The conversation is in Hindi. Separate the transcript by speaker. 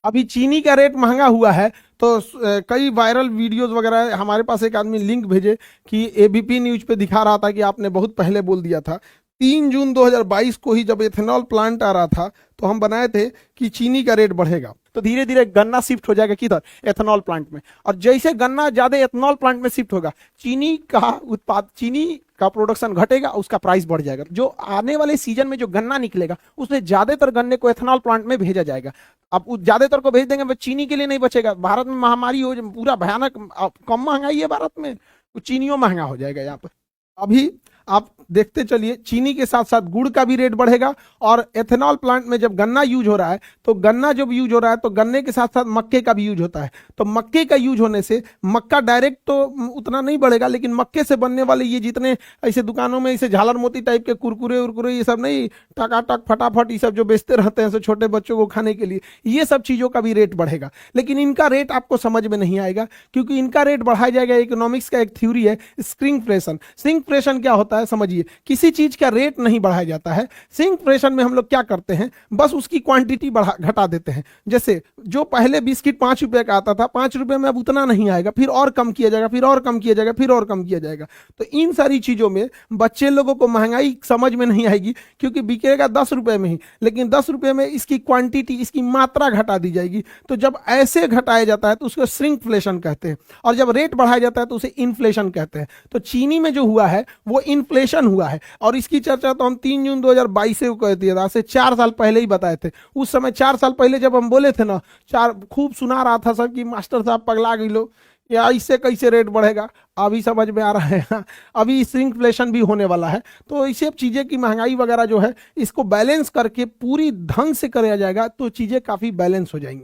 Speaker 1: अभी चीनी का रेट महंगा हुआ है, तो कई वायरल वीडियोस वगैरह हमारे पास, एक आदमी लिंक भेजे कि एबीपी न्यूज पे दिखा रहा था कि आपने बहुत पहले बोल दिया था। 3 जून 2022 को ही जब एथेनॉल प्लांट आ रहा था तो हम बनाए थे कि चीनी का रेट बढ़ेगा, तो धीरे धीरे गन्ना शिफ्ट हो जाएगा किधर, एथेनॉल प्लांट में। और जैसे गन्ना ज्यादा एथेनॉल प्लांट में शिफ्ट होगा, चीनी का प्रोडक्शन घटेगा, उसका प्राइस बढ़ जाएगा। जो आने वाले सीजन में जो गन्ना निकलेगा उसमें ज्यादातर गन्ने को एथेनॉल प्लांट में भेजा जाएगा। अब ज्यादातर को भेज देंगे, वो चीनी के लिए नहीं बचेगा। भारत में महामारी हो, पूरा भयानक, कम महंगाई है भारत में, तो चीनियों महंगा हो जाएगा यहाँ पर। अभी आप देखते चलिए, चीनी के साथ साथ गुड़ का भी रेट बढ़ेगा। और एथेनॉल प्लांट में जब गन्ना यूज हो रहा है, तो गन्ना जब यूज हो रहा है तो गन्ने के साथ साथ मक्के का भी यूज होता है। तो मक्के का यूज होने से मक्का डायरेक्ट तो उतना नहीं बढ़ेगा, लेकिन मक्के से बनने वाले ये जितने ऐसे दुकानों में ऐसे झालर मोती टाइप के कुरकुरे उरकुरे, ये सब नहीं, टकाटक फटाफट ये सब जो बेचते रहते हैं छोटे बच्चों को खाने के लिए, ये सब चीजों का भी रेट बढ़ेगा। लेकिन इनका रेट आपको समझ में नहीं आएगा, क्योंकि इनका रेट बढ़ाया जाएगा। इकोनॉमिक्स का एक थ्योरी है स्प्रिंगफ्लेशन। स्प्रिंगफ्लेशन क्या होता है समझिए, किसी चीज का रेट नहीं बढ़ाया जाता है। स्प्रिंगफ्लेशन में हम लोग क्या करते हैं, बस उसकी क्वांटिटी घटा देते हैं। जैसे जो पहले बिस्किट 5 रुपए का आता था, 5 रुपए में अब उतना नहीं आएगा, फिर और कम किया जाएगा, फिर और कम किया जाएगा, फिर और कम किया जाएगा। तो इन सारी चीजों में बच्चे लोगों को महंगाई समझ में नहीं आएगी, क्योंकि बिकेगा 10 रुपए में ही, लेकिन 10 रुपए में इसकी क्वांटिटी, इसकी मात्रा घटा दी जाएगी। तो जब ऐसे घटाया जाता है तो उसको श्रिंकफ्लेशन कहते हैं, और जब रेट बढ़ाया जाता है तो उसे इन्फ्लेशन कहते हैं। तो चीनी में जो हुआ है वो इन्फ्लेशन हुआ है, और इसकी चर्चा तो हम 3 जून 2022 को कह दिया था, से 4 साल पहले ही बताए थे। उस समय 4 साल पहले जब हम बोले थे ना, खूब सुना रहा था सब कि मास्टर साहब पगला गई लो, या इससे कैसे रेट बढ़ेगा। अभी समझ में आ रहा है अभी श्रिंकफ्लेशन भी होने वाला है। तो इसे चीजें की महंगाई वगैरह जो है, इसको बैलेंस करके पूरी ढंग से कराया जाएगा तो चीजें काफी बैलेंस हो जाएंगी।